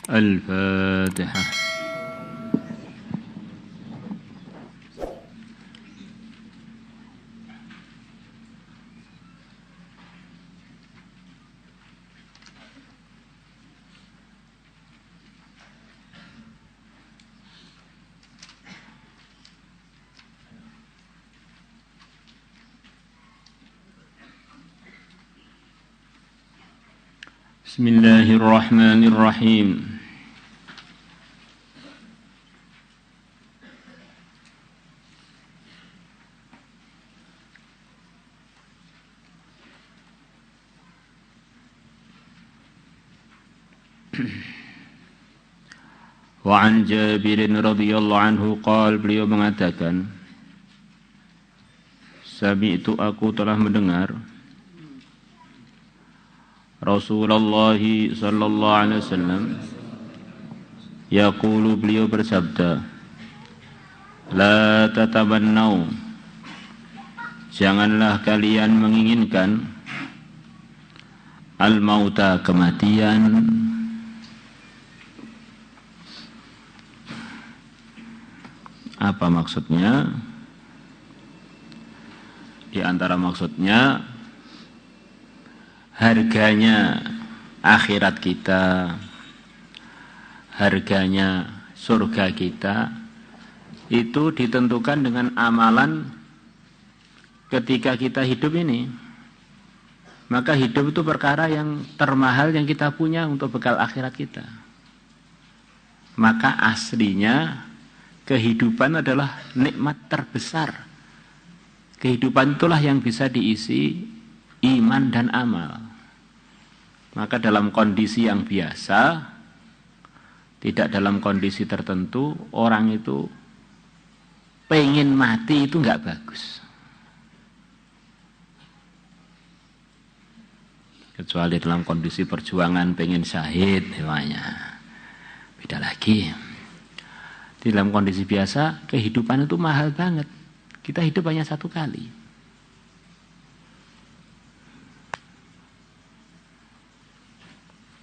الفاتحة. بسم الله الرحمن الرحيم. Wa an Jabir radhiyallahu anhu qala, beliau mengatakan, sami'tu, aku telah mendengar Rasulullah sallallahu alaihi wasallam yaqulu, beliau bersabda, la tatabannau, janganlah kalian menginginkan al-mauta, kematian. Apa maksudnya? Di antara maksudnya, harganya akhirat kita, harganya surga kita, itu ditentukan dengan amalan ketika kita hidup ini. Maka hidup itu perkara yang termahal yang kita punya untuk bekal akhirat kita. Maka aslinya kehidupan adalah nikmat terbesar. Kehidupan itulah yang bisa diisi iman dan amal. Maka dalam kondisi yang biasa, tidak dalam kondisi tertentu, orang itu pengen mati itu enggak bagus. Kecuali dalam kondisi perjuangan pengen syahid namanya. Beda lagi. Di dalam kondisi biasa, kehidupan itu mahal banget. Kita hidup hanya satu kali.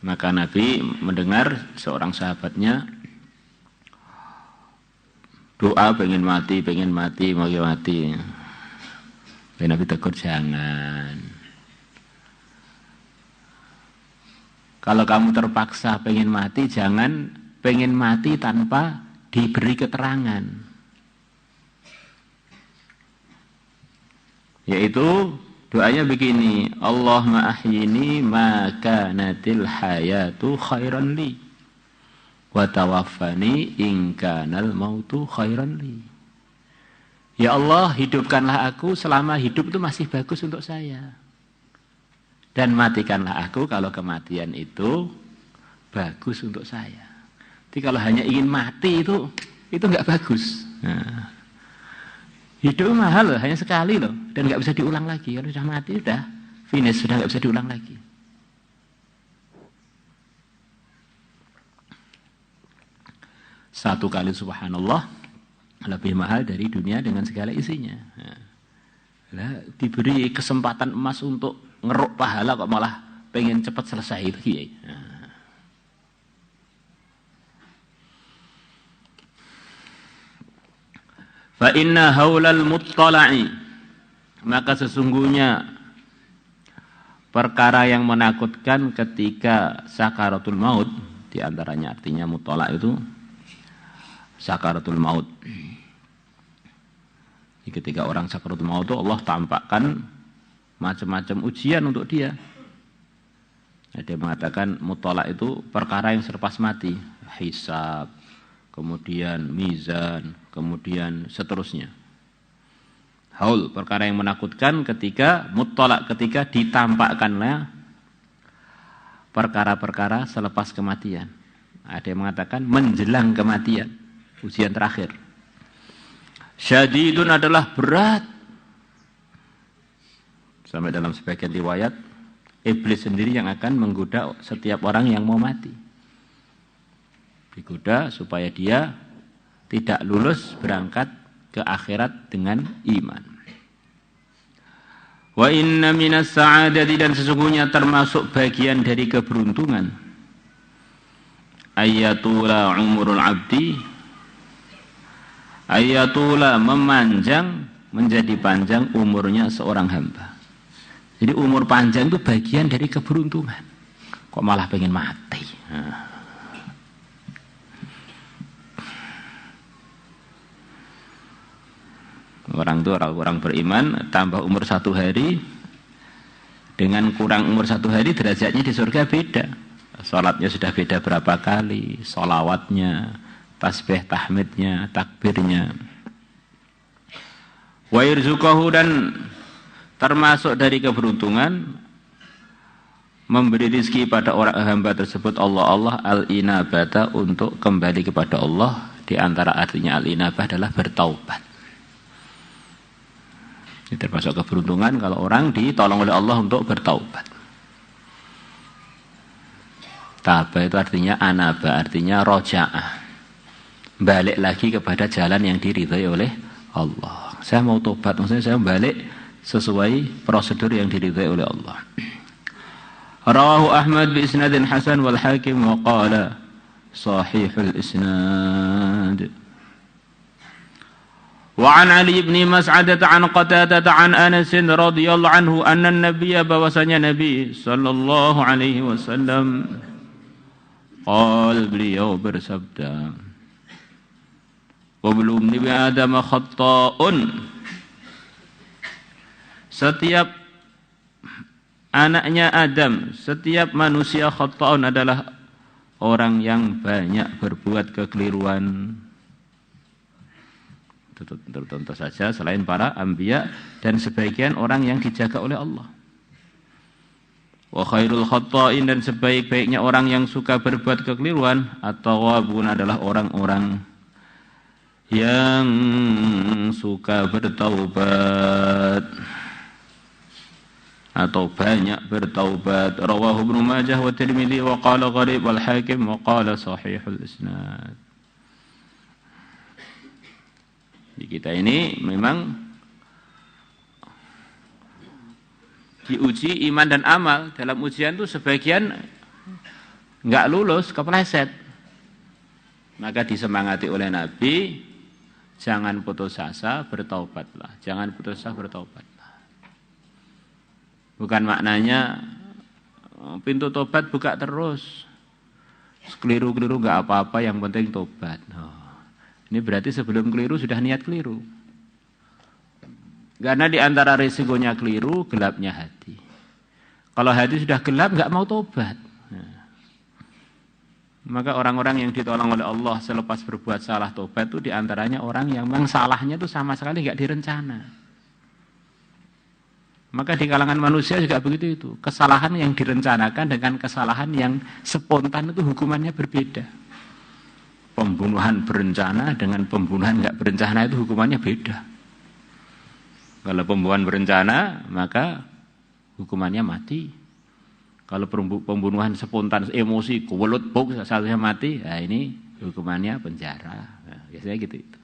Maka Nabi mendengar seorang sahabatnya doa pengen mati, mau mati. Nabi tegur, jangan. Kalau kamu terpaksa pengen mati, jangan pengen mati tanpa diberi keterangan. Yaitu doanya begini, Allahumma ahyini ma kanatil hayatu khairan li wa tawaffani in kanal mautu khairan li. Ya Allah, hidupkanlah aku selama hidup itu masih bagus untuk saya. Dan matikanlah aku kalau kematian itu bagus untuk saya. Jadi kalau hanya ingin mati itu enggak bagus. Nah, hidup mahal loh, hanya sekali loh, dan nggak bisa diulang lagi. Kalau sudah mati sudah finish, sudah nggak bisa diulang lagi. Satu kali subhanallah lebih mahal dari dunia dengan segala isinya. Nah, diberi kesempatan emas untuk ngeruk pahala kok malah pengen cepat selesai itu. Nah. Fa inna haulal muttala'i, maka sesungguhnya perkara yang menakutkan ketika sakaratul maut, di antaranya artinya muttala' itu sakaratul maut. Jadi ketika orang sakaratul maut itu Allah tampakkan macam-macam ujian untuk dia. Ada yang mengatakan muttala' itu perkara yang selepas mati, hisab, kemudian mizan, kemudian seterusnya. Haul, perkara yang menakutkan ketika muttala', ketika ditampakkannya perkara-perkara selepas kematian. Ada yang mengatakan menjelang kematian, ujian terakhir. Syadidun adalah berat. Sampai dalam sebagian riwayat, iblis sendiri yang akan menggoda setiap orang yang mau mati. Digoda supaya dia tidak lulus berangkat ke akhirat dengan iman. Wa inna minas sa'adati, dan sesungguhnya termasuk bagian dari keberuntungan, ayatula umurul abdi, ayatula memanjang, menjadi panjang umurnya seorang hamba. Jadi umur panjang itu bagian dari keberuntungan. Kok malah pengen mati? Orang itu orang beriman tambah umur 1 hari, dengan kurang umur 1 hari derajatnya di surga beda. Salatnya sudah beda berapa kali, sholawatnya, tasbih tahmidnya, takbirnya. Wa yarzuqahu, dan termasuk dari keberuntungan memberi rezeki pada orang hamba tersebut Allah al-inabata, untuk kembali kepada Allah. Di antara artinya al-inabah adalah bertaubat. Ini termasuk keberuntungan kalau orang ditolong oleh Allah untuk bertaubat. Taba itu artinya anaba, artinya roja'ah, balik lagi kepada jalan yang diridhai oleh Allah. Saya mau tobat, maksudnya saya balik sesuai prosedur yang diridhai oleh Allah. Rawahu Ahmad bi isnadin hasan wal Hakim wa qala sahihul isnad. Wa an Ali bin Mas'adah an Qatadah an Anas radhiyallahu anhu anna an-nabiy, bahwasanya Nabi sallallahu alaihi wasallam qala, beliau bersabda, wa belum ni Adam khata'un, setiap anaknya Adam, setiap manusia khata'un adalah orang yang banyak berbuat kekeliruan. Tentu saja selain para anbiya dan sebagian orang yang dijaga oleh Allah. Wa khairul khata'in, dan sebaik-baiknya orang yang suka berbuat kekeliruan, at-tawwabun, adalah orang-orang yang suka bertaubat atau banyak bertaubat. Rawahu Ibnu Majah wa Tirmidzi wa qala gharib wal Hakim wa qala sahihul isnad. Di kita ini memang diuji iman dan amal. Dalam ujian itu sebagian enggak lulus, kepleset. Maka disemangati oleh Nabi, jangan putus asa, bertaubatlah. Jangan putus asa, bertaubatlah. Bukan maknanya pintu tobat buka terus. Keliru-keliru enggak apa-apa, yang penting tobat. Ini berarti sebelum keliru sudah niat keliru. Karena di antara risikonya keliru, gelapnya hati. Kalau hati sudah gelap, enggak mau tobat. Maka orang-orang yang ditolong oleh Allah selepas berbuat salah tobat itu diantaranya orang yang memang salahnya itu sama sekali enggak direncana. Maka di kalangan manusia juga begitu itu. Kesalahan yang direncanakan dengan kesalahan yang spontan itu hukumannya berbeda. Pembunuhan berencana dengan pembunuhan enggak berencana itu hukumannya beda. Kalau pembunuhan berencana, maka hukumannya mati. Kalau pembunuhan spontan, emosi, kuwelut, buk, salahnya mati, nah ini hukumannya penjara. Nah, biasanya gitu itu.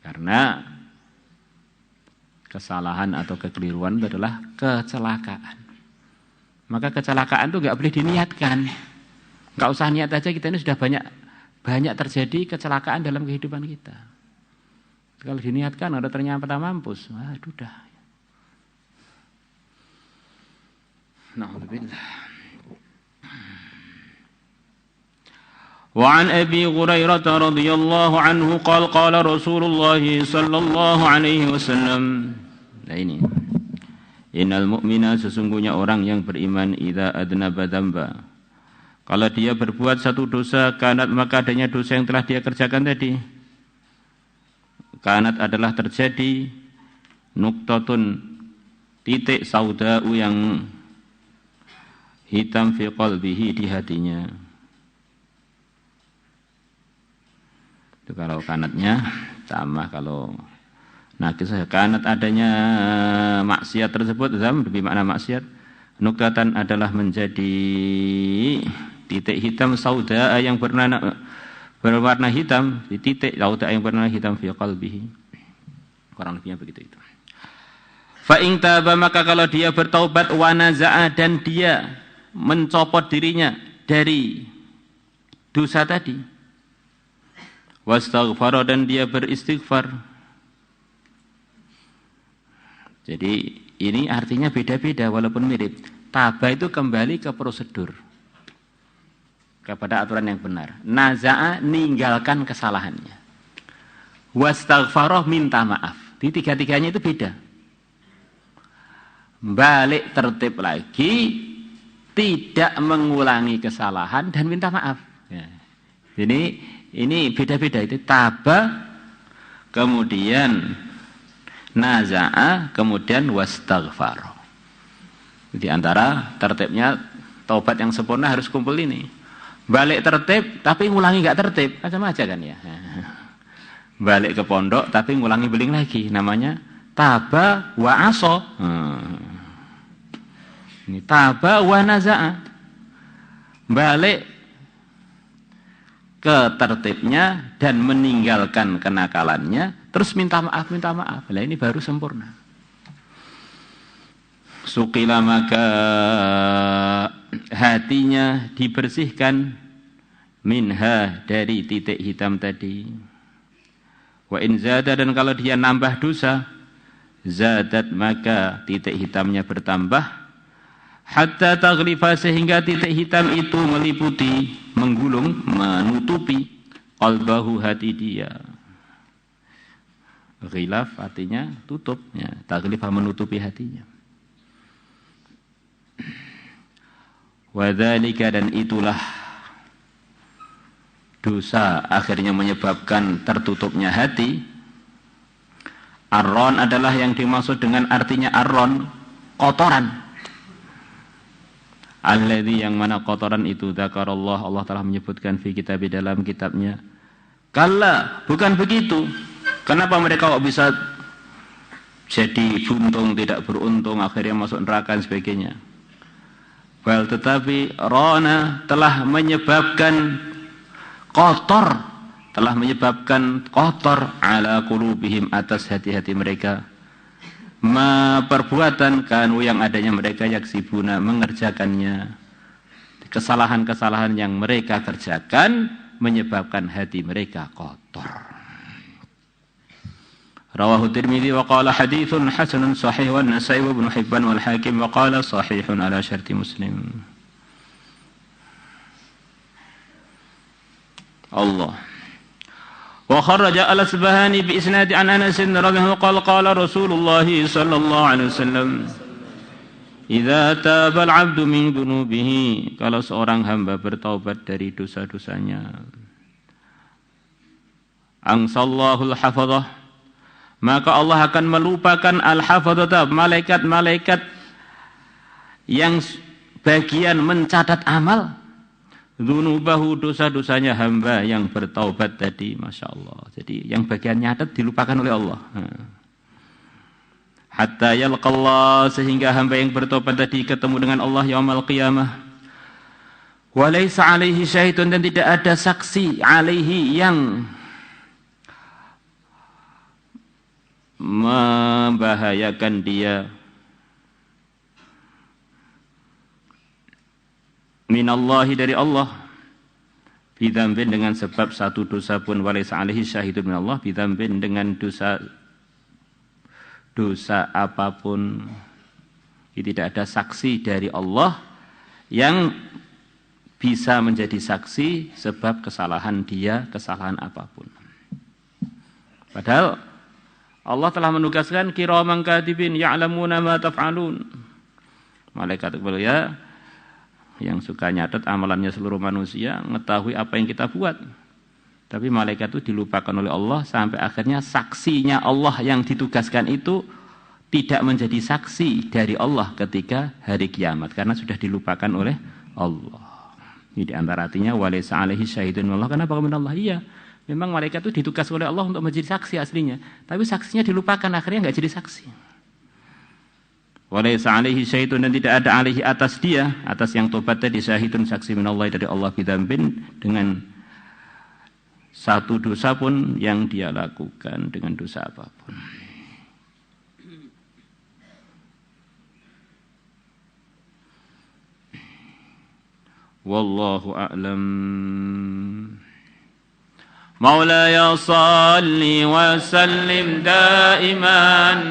Karena kesalahan atau kekeliruan itu adalah kecelakaan. Maka kecelakaan itu enggak boleh diniatkan. Enggak usah niat aja, kita ini sudah banyak terjadi kecelakaan dalam kehidupan kita. Kalau diniatkan ada ternyata mampus, waduh dah. Na'udzubillah. Wa an Abi Hurairah radhiyallahu anhu qala Rasulullah sallallahu alaihi wasallam. Nah ini. Innal mu'mina, sesungguhnya orang yang beriman, idza adnaba dzamba, kalau dia berbuat satu dosa, kanat, maka adanya dosa yang telah dia kerjakan tadi. Kanat adalah terjadi, nuqtatun, titik sauda'u yang hitam, fi qalbihi, di hatinya. Itu kalau kanatnya sama, kalau nakis, kanat adanya maksiat tersebut, zam lebih makna maksiat. Nuqtatan adalah menjadi titik hitam, sauda yang berwarna hitam, di titik sauda yang berwarna hitam, fi qalbihi. Kurang lebihnya begitu itu. Fa in taba, maka kalau dia bertaubat, wa naza'a, dan dia mencopot dirinya dari dosa tadi, wastaghfara, dan dia beristighfar. Jadi ini artinya beda-beda walaupun mirip. Taba itu kembali ke prosedur, kepada aturan yang benar. Naza'a, ninggalkan kesalahannya. Wastaghfara, minta maaf. Di tiga-tiganya itu beda. Balik tertib lagi, tidak mengulangi kesalahan dan minta maaf. Ya. Ini beda-beda itu. Taba, kemudian naza'a, kemudian wastaghfara. Di antara tertibnya taubat yang sempurna harus kumpul ini. Balik tertib tapi ngulangi enggak tertib, macam-macam kan ya. Balik ke pondok tapi ngulangi beling lagi, namanya taba wa aso. Ini taba wa naza'a. Balik ke tertibnya dan meninggalkan kenakalannya, terus minta maaf. Lah ini baru sempurna. Suqila, maka hatinya dibersihkan, minha, dari titik hitam tadi. Wa in zada, dan kalau dia nambah dosa, zadat, maka titik hitamnya bertambah. Hatta taghlifa, sehingga titik hitam itu meliputi, menggulung, menutupi qalbahu, hati dia. Ghilaf artinya tutup, ya. Taghlifa, menutupi hatinya. Wadzalika, dan itulah dosa akhirnya menyebabkan tertutupnya hati. Arron adalah yang dimaksud dengan artinya arron, kotoran. Alladzi, yang mana kotoran itu, dzakarallah, Allah telah menyebutkan fi kitab, dalam kitabnya. Kalla, bukan begitu. Kenapa mereka kok bisa jadi buntung, tidak beruntung, akhirnya masuk neraka dan sebagainya? Bal, tetapi rona, telah menyebabkan kotor, ala qulubihim, atas hati-hati mereka, ma, perbuatan, kanu, yang adanya mereka, yaksibuna, mengerjakannya. Kesalahan-kesalahan yang mereka kerjakan menyebabkan hati mereka kotor. Rawahu Tirmidzi wa qala haditsun hasanun sahih, wa Nasa'i wa Ibnu Hibban wal Hakim wa qala sahihun ala syarti Muslim. Allah. Wa kharaja al-Asbahani bi isnadi an Anas radhiyallahu anhu qala Rasulullah sallallahu alaihi wasallam, idza taba al-'abdu min dhunubihi, kalau seorang hamba bertaubat dari dosa-dosanya, angsallahu al-hafadhah, maka Allah akan melupakan al-hafadhah, malaikat-malaikat yang bagian mencatat amal, dzunubahu, dosa-dosanya hamba yang bertaubat tadi. Masya Allah. Jadi yang bagian nyatat dilupakan oleh Allah. Hatta yalqallah, sehingga hamba yang bertaubat tadi ketemu dengan Allah yaumul qiyamah. Wa laisa alaihi syahidun, dan tidak ada saksi alaihi yang membahayakan dia, minallahi, dari Allah, bidzambin, dengan sebab satu dosa pun, walaysa alaihi syahidun minallah, bidzambin, dengan dosa apapun. Tidak ada saksi dari Allah yang bisa menjadi saksi sebab kesalahan dia, kesalahan apapun. Padahal Allah telah menugaskan kiraman katibin ya'lamuna ma taf'alun. Malaikat mulia yang suka nyatat amalannya seluruh manusia, mengetahui apa yang kita buat. Tapi malaikat itu dilupakan oleh Allah sampai akhirnya saksinya Allah yang ditugaskan itu tidak menjadi saksi dari Allah ketika hari kiamat, karena sudah dilupakan oleh Allah. Ini di antara artinya walaysa alaihi syahidun minallah. Kenapa minallah? Iya, memang malaikat itu ditugas oleh Allah untuk menjadi saksi aslinya, tapi saksinya dilupakan, akhirnya enggak jadi saksi. Walaysa alaihi syahidun, dan tidak ada alaihi, atas dia, atas yang tobat tadi, syahidun, saksi minallah, dari Allah, bidzambin, dengan satu dosa pun yang dia lakukan, dengan dosa apapun. Wallahu a'lam. مولاي صل وسلم دائما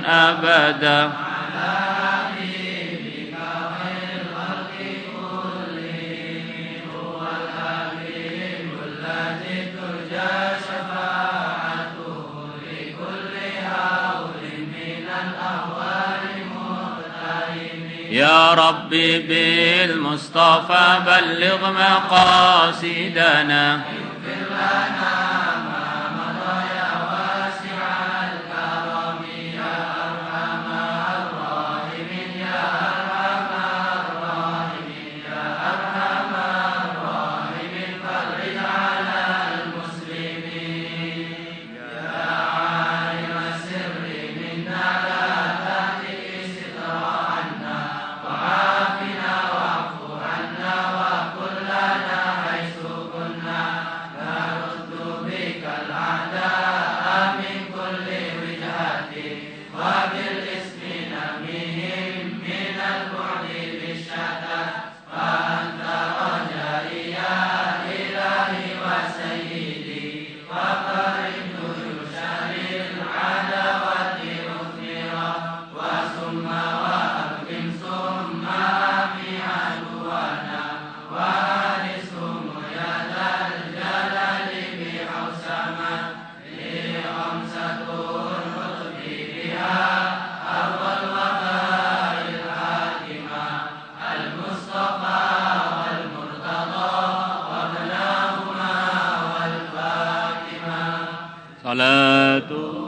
أبدا على حبيبك خير الخلق كلهم هو الحبيب الذي ترجى شفاعته لكل هول من الأهوال مقتحم يا ربي بالمصطفى بلغ مقاصدنا اغفر لنا صلاة